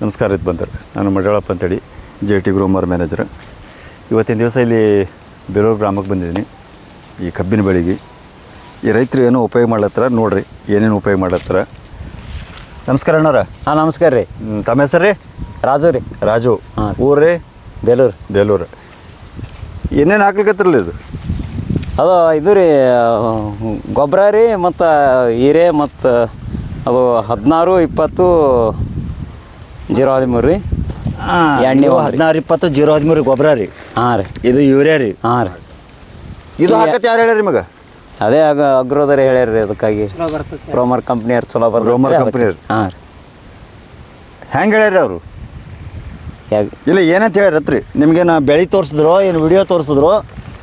ನಮಸ್ಕಾರ ಇದು ಬಂದರು. ನಾನು ಮಡಿವಾಳಪ್ಪ ಅಂತೇಳಿ JT ಗ್ರೋಮರ್ ಮ್ಯಾನೇಜರ್. ಇವತ್ತಿನ ದಿವಸ ಇಲ್ಲಿ ಬೇಲೂರು ಗ್ರಾಮಕ್ಕೆ ಬಂದಿದ್ದೀನಿ. ಈ ಕಬ್ಬಿನ ಬೆಳೆಗೆ ಈ ರೈತರು ಏನೋ ಉಪಯೋಗ ಮಾಡ್ಲತ್ತಾರ, ನೋಡಿರಿ ಏನೇನು ಉಪಯೋಗ ಮಾಡ್ಲತ್ತಾರ. ನಮಸ್ಕಾರ ಅಣ್ಣವ್ರ. ಹಾಂ ನಮಸ್ಕಾರ ರೀ. ತಮ್ಮ ಹೆಸರು ರೀ? ರಾಜು ರೀ. ರಾಜು. ಹಾಂ. ಊರು ರೀ? ಬೇಲೂರು. ಬೇಲೂರು. ಏನೇನು ಹಾಕ್ಲಿಕ್ಕತ್ತಿರಲ್ಲ ಇದು? ಅದು ಇದು ರೀ ಗೊಬ್ಬರ ರೀ, ಮತ್ತು ಹೀರೆ, ಮತ್ತು ಅದು 16-20-013 ರೀ. ಎಣ್ಣೆ 16-20-013 ಗೊಬ್ಬರ ರೀ. ಹಾಂ ರೀ. ಇದು ಯೂರಿಯಾ ರೀ. ಹಾಂ ರೀ. ಇದು ಹಾಕತ್ತೆ ಯಾರು ಹೇಳ್ಯಾರ ನಿಮಗೆ? ಅದೇ ಅಗ್ರೋದರಿ ಹೇಳ್ಯಾರ ರೀ. ಅದಕ್ಕಾಗಿ ಗ್ರೋಮರ್ ಕಂಪ್ನಿಯವ್ರು ಚಲೋ ಬರ್ತದೆ. ಗ್ರೋಮರ್ ಕಂಪ್ನಿಯವ್ರು. ಹಾಂ ರೀ. ಹೆಂಗೆ ಹೇಳ್ಯಾರ ಅವರು? ಯಾಕೆ ಇಲ್ಲ ಏನಂತ ಹೇಳ್ಯಾರತ್ರಿ ನಿಮಗೆ? ನಾ ಬೆಳೆ ತೋರಿಸಿದ್ರು, ಏನು ವಿಡಿಯೋ ತೋರಿಸಿದ್ರು?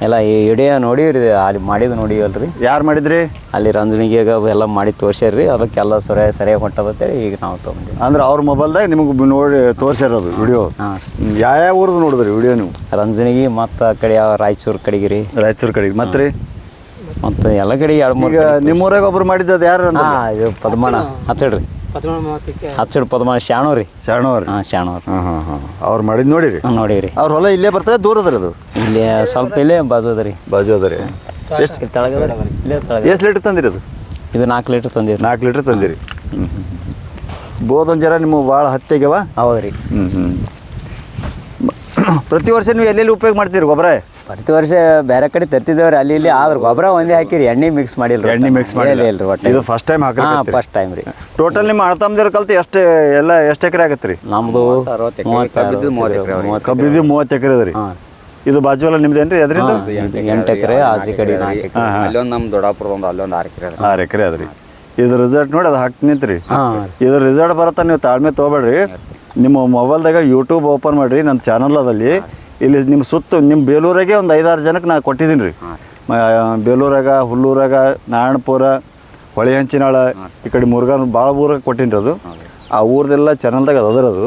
ಎಲ್ಲ ಈ ವಿಡಿಯೋ ನೋಡಿವ್ರಿ, ಅಲ್ಲಿ ಮಾಡಿದ್ದು ನೋಡಿವಲ್ರಿ. ಯಾರು ಮಾಡಿದ್ರಿ? ಅಲ್ಲಿ ರಂಜನಿಗೆ ಎಲ್ಲ ಮಾಡಿ ತೋರ್ಸ್ಯಾರ್ರಿ. ಅದಕ್ಕೆಲ್ಲ ಸರಿಯಾಗಿ ಹೊಂಟದಂತೇಳಿ ಈಗ ನಾವು ತೊಗೊಂಡಿವಿ. ಅಂದ್ರೆ ಅವ್ರ ಮೊಬೈಲ್ದಾಗ ನಿಮಗೆ ನೋಡಿ ತೋರಿಸಿರೋದು ವಿಡಿಯೋ? ಹಾಂ. ಯಾವ ಊರದ್ದು ನೋಡಿದ್ರಿ ವಿಡಿಯೋ ನೀವು? ರಂಜನಿಗೆ ಮತ್ತು ಆ ಕಡೆ ರಾಯಚೂರು ಕಡೆಗೆ ರೀ. ರಾಯಚೂರು ಕಡೆಗೆ ಮತ್ತೆ ರೀ? ಮತ್ತು ಎಲ್ಲ ಕಡೆ ಈಗ ನಿಮ್ಮೂರಾಗ ಒಬ್ರು ಮಾಡಿದ್ದು ಯಾರು? ಇದು ಪದ್ಮಣ್ಣ ಹಚ್ಚಡ್ರಿ. ಹಚ್ಚಡ್ ಪದ್ಮಣ್ಣ ಶಾಣು ರೀ. ಶಾಣು ಅವ್ರಿ? ಹಾಂ ಶಾಣು ಅವ್ರಿ. ಹಾಂ. ಅವ್ರು ಮಾಡಿದ್ದು ನೋಡಿರಿ? ನೋಡಿರಿ. ಅವ್ರ ಹೊಲ ಇಲ್ಲೇ ಬರ್ತದೆ ದೂರ ಅದ್ರಿ? ಅದು ಇಲ್ಲಿ ಸ್ವಲ್ಪ ಇಲ್ಲೇ ಬಾಜು ಅದ ರೀ. ಬಾಜು ಅದ ರೀ. ಎಷ್ಟು ಎಷ್ಟು ಲೀಟ್ರ್ ತಂದಿರಿ ಅದು? ಇದು 4 ಲೀಟ್ರ್ ತಂದಿರಿ. 4 ಲೀಟ್ರ್ ತಂದಿರಿ. ಬೋದೊಂದು ಜರ ನಿಮ್ಮ ಭಾಳ ಹತ್ತಿಗ್ಯವ? ಹೌದು ರೀ. ಪ್ರತಿ ವರ್ಷ ನೀವು ಎಲ್ಲೆಲ್ಲಿ ಉಪಯೋಗ ಮಾಡ್ತೀರಿ ಗೊಬ್ಬರ? ಪ್ರತಿ ವರ್ಷ ಬೇರೆ ಕಡೆ ತರ್ತಿದ್ದೇವ್ರಿ, ಅಲ್ಲಿ ಇಲ್ಲಿ. ಆದ್ರೆ ಗೊಬ್ಬರ ಒಂದೇ ಹಾಕಿರಿ, ಎಣ್ಣೆ ಮಿಕ್ಸ್ ಮಾಡಿಲ್ಲ. ಎಣ್ಣೆ ಮಿಕ್ಸ್ ಮಾಡಿಲ್ಲ ಇಲ್ರಿ ಒಟ್ಟು. ಇದು ಫಸ್ಟ್ ಟೈಮ್ ಹಾಕಿ? ಹಾಂ ಫಸ್ಟ್ ಟೈಮ್ ರೀ. ಟೋಟಲ್ ನಿಮ್ಮ ಅಣ್ಣತಮ್ಮದಿರ ಕಲ್ತು ಎಷ್ಟು ಎಕರೆ ಆಗತ್ತೆ ರೀ? ನಮ್ಮದು 30 ಕಬ್ಬಿದ್ದು 30 ಎಕರೆ ಅದ ರೀ. ಇದು ಬಾಜು ಎಲ್ಲ ನಿಮ್ದೇನ್ರಿ? ಅದರಿಂದ 8 ಎಕರೆ, ಆಚೆ ಕಡೆ 4 ಎಕರೆ. ಅಲ್ಲೊಂದು ನಮ್ಮ ದೊಡ್ಡಾಪುರದ ಅಲ್ಲೊಂದು 6 ಎಕರೆ. 6 ಎಕರೆ ಅದ ರೀ. ಇದು ರಿಸಲ್ಟ್ ನೋಡಿ ಅದು ಹಾಕ್ತೀನಿ ರೀ. ಇದು ರಿಸಲ್ಟ್ ಬರತ್ತ, ನೀವು ತಾಳ್ಮೆ ತೊಗೊಬೇಡ್ರಿ. ನಿಮ್ಮ ಮೊಬೈಲ್ದಾಗ ಯೂಟ್ಯೂಬ್ ಓಪನ್ ಮಾಡಿರಿ, ನನ್ನ ಚಾನಲ್ ಅದಲ್ಲಿ. ಇಲ್ಲಿ ನಿಮ್ಮ ಸುತ್ತ ನಿಮ್ಮ ಬೇಲೂರಾಗೆ ಒಂದು 5-6 ಜನಕ್ಕೆ ನಾ ಕೊಟ್ಟಿದ್ದೀನಿ ರೀ. ಬೇಲೂರಾಗ, ಹುಲ್ಲೂರಾಗ, ನಾರಾಯಣಪುರ, ಹೊಳೆ ಹಂಚಿನಾಳ, ಈ ಕಡೆ ಮುರುಘಾನ ಭಾಳ ಊರಾಗ ಕೊಟ್ಟೀನಿ ರೀ. ಅದು ಆ ಊರದೆಲ್ಲ ಚಾನಲ್ದಾಗ ಅದರದು.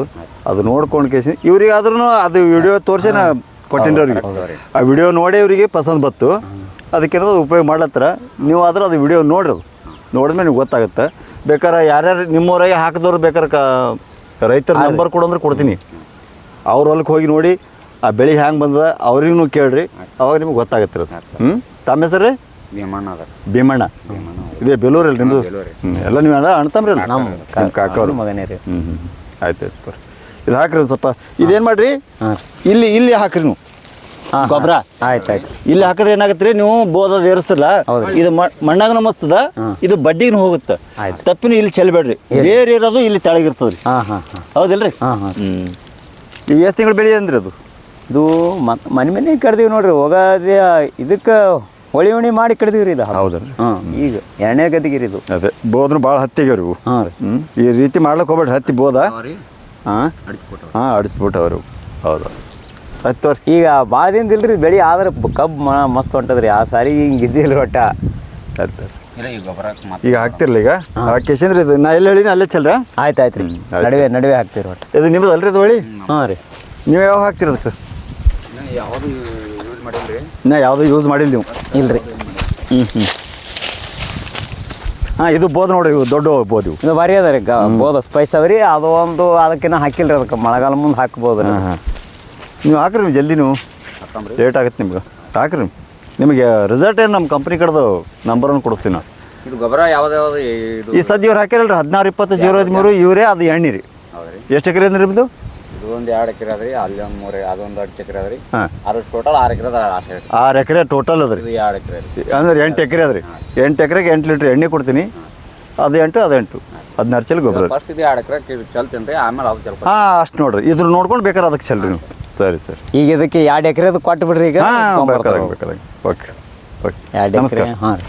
ಅದು ನೋಡ್ಕೊಂಡು ಕೇಸಿ ಇವ್ರಿಗೆ ಆದ್ರೂ ಅದು ವಿಡಿಯೋ ತೋರಿಸಿ ನಾ ಕೊಟ್ಟೀನಿ ರೀ ಅವ್ರಿಗೆ. ಆ ವಿಡಿಯೋ ನೋಡಿ ಇವರಿಗೆ ಪಸಂದ್ ಬತ್ತು, ಅದಕ್ಕೇನದು ಉಪಯೋಗ ಮಾಡ್ಲತ್ತಾರ. ನೀವು ಆದ್ರೆ ಅದು ವಿಡಿಯೋ ನೋಡ್ರಿ, ಅದು ನೋಡಿದ್ಮೇಲೆ ನಿಮ್ಗೆ ಗೊತ್ತಾಗುತ್ತೆ. ಬೇಕಾರೆ ಯಾರ್ಯಾರು ನಿಮ್ಮೂರಾಗೆ ಹಾಕಿದವ್ರು ಬೇಕಾರೆ ರೈತರ ನಂಬರ್ ಕೊಡಂದ್ರೆ ಕೊಡ್ತೀನಿ. ಅವ್ರ ಹೊಲಕ್ಕೆ ಹೋಗಿ ನೋಡಿ ಆ ಬೆಳೆ ಹ್ಯಾಂಗೆ ಬಂದದ ಅವ್ರಿಗೂ ಕೇಳ್ರಿ, ಅವಾಗ ನಿಮ್ಗೆ ಗೊತ್ತಾಗತ್ತೆ ಅದು. ತಮ್ಮ ಹೆಸರು ರೀ? ಭೀಮಣ್ಣ. ಇದೇ ಬೇಲೂರಲ್ಲಿ ನಿಮ್ಮದು? ಎಲ್ಲ ನೀವು ಅಣ್ತಂಬ್ರಿ? ನಮ್ಮ ಕಾಕವ್ರು ಮಗನೇ ರೀ. ಆಯ್ತು ಇದು ಹಾಕ್ರಿ ಸ್ವಲ್ಪ. ಇದೇನು ಮಾಡಿರಿ, ಇಲ್ಲಿ ಹಾಕ್ರಿ ನೀವು ಗೊಬ್ಬರ. ಆಯ್ತು. ಇಲ್ಲಿ ಹಾಕಿದ್ರೆ ಏನಾಗತ್ತೆ ರೀ, ನೀವು ಬೋದದು ಏರಿಸ್ತಿಲ್ಲ, ಇದು ಮಣ್ಣಾಗನ ಮಸ್ತದ, ಇದು ಬಡ್ಡಿಗೂ ಹೋಗುತ್ತೆ. ತಪ್ಪಿನ ಇಲ್ಲಿ ಚೆಲ್ಲಬೇಡ್ರಿ, ಬೇರೆ ಇರೋದು ಇಲ್ಲಿ ತೆಳಗಿರ್ತದೆ ರೀ. ಹೌದಿಲ್ರಿ? ಈಗ ಎಷ್ಟು ತಿಂಗಳು ಬೆಳೆ ಅಂದ್ರಿ ಅದು? ಇದು ಮನೆ ಕಡ್ದೀವಿ ನೋಡ್ರಿ. ಹೋಗೋದೇ ಇದಕ್ಕೆ ಹೊಳಿ ಮಾಡಿ ಕಡ್ದೀವಿ ರೀ ಇದು. ಹೌದಲ್ರಿ? ಈಗ 2ನೇ ಗದಿಗಿರಿ ಇದು. ಅದೇ ಬೋದ್ನು ಭಾಳ ಹತ್ತಿಗ್ಯಾವ ಇವು. ಹಾಂ ರೀ. ಈ ರೀತಿ ಮಾಡ್ಲಿಕ್ಕೆ ಹೋಗ್ಬೇಡ್ರಿ. ಹತ್ತಿ ಬೋದ ಅಡಿಸ್ಬಿಟ್ಟವ್ರು. ಹೌದು ಆಯ್ತು ತೋರಿ. ಈಗ ಭಾಳ ದಿನದ ಇಲ್ರಿ ಬೆಳೆ, ಆದ್ರೆ ಕಬ್ಬು ಮಸ್ತ್ ಹೊಂಟದ್ರಿ. ಆ ಸಾರಿ ಹಿಂಗೆ ಇದ್ದಿಲ್ಲ ಒಟ್ಟ. ಆಯ್ತು ಈಗ ಹಾಕ್ತಿರ್ಲಿ. ಈಗ ಹಾಕೇಸಂದ್ರಿ ಇದು ನಾ ಎಲ್ಲಿ ಹೇಳಿನಿ ಅಲ್ಲೇ ಚಲ್ರ? ಆಯ್ತು ರೀ. ನಡುವೆ ಹಾಕ್ತೀರಿ ಒಟ್ಟು. ಇದು ನಿಮ್ಮದು ಅಲ್ರಿ ಇದು ಹೊಳಿ? ಹಾಂ ರೀ. ನೀವು ಯಾವಾಗ ಹಾಕ್ತಿರಿ ಅದಕ್ಕೆ? ನಾ ಯಾವುದೂ ಯೂಸ್ ಮಾಡಿಲ್ಲ ನೀವು? ಇಲ್ರಿ. ಹಾಂ ಇದು ಬೋದ್ ನೋಡ್ರಿ, ಇವು ದೊಡ್ಡ ಬೋದ್. ಇವು ಇದು ಭಾರಿ ಅದ ರೀ ಬೋದ ಸ್ಪೈಸ್ ಅವ ರೀ. ಅದು ಒಂದು ಅದಕ್ಕಿನ್ನ ಹಾಕಿಲ್ರಿ, ಅದಕ್ಕೆ ಮಳೆಗಾಲ ಮುಂದೆ ಹಾಕ್ಬೋದು. ನೀವು ಹಾಕ್ರಿ, ನೀವು ಜಲ್ದಿ, ನೀವು ಲೇಟ್ ಆಗುತ್ತೆ ನಿಮ್ಗೆ. ಹಾಕ್ರಿ, ನಿಮಗೆ ರಿಸಲ್ಟ್ ಏನು ನಮ್ಮ ಕಂಪ್ನಿ ಕಡೆದು ನಂಬರನ್ನು ಕೊಡಿಸ್ತೀನಿ ನಾನು. ಇದು ಗೊಬ್ಬರ ಯಾವ್ದು ಈ ಸದ್ಯ ಇವ್ರು ಹಾಕಿರಲ್ರಿ 16-20-013 ಯೂರಿಯಾ, ಅದು ಎಣ್ಣೆ ರೀ. ಎಷ್ಟು ಎಕರೆ ಅಂದ್ರೆ ನಿಮ್ಮದು? ಇದು ಒಂದು 2 ಎಕರೆ ಅದ್ರಿ, ಅಲ್ಲಿ ಒಂದು 3, ಅದೊಂದು 2 ಎಕರೆ ಅದ್ರಿ. ಟೋಟಲ್ 6 ಎಕರೆ ಅದ. 6 ಎಕರೆ ಟೋಟಲ್ ಅದ ರೀ. 2 ಎಕರೆ ಅಂದ್ರೆ 8 ಎಕರೆ ಅದ ರೀ. 8 ಎಕರೆಗೆ 8 ಲೀಟ್ರ್ ಎಣ್ಣೆ ಕೊಡ್ತೀನಿ. ಅದು 8 16 ಚೀಲ ಗೊಬ್ಬರ. ಫಸ್ಟ್ ಇದು 2 ಎಕರೆ ಚಲ್ತೀನಿ ರೀ, ಆಮೇಲೆ ಅದು ಚಲ್ಪ. ಅಷ್ಟು ನೋಡ್ರಿ, ಇದ್ರ ನೋಡ್ಕೊಂಡು ಬೇಕಾದ್ರೆ ಅದಕ್ಕೆ ಚಲ್ರಿ ನೀವು. ಸರಿ. ಈಗ ಇದಕ್ಕೆ 2 ಎಕರೆದು ಕೊಟ್ಟು ಬಿಡ್ರಿ ಈಗ. ಬೇಕಾದಾಗ. ಓಕೆ. 2 ಎಕರೆ. ಹಾಂ ರೀ.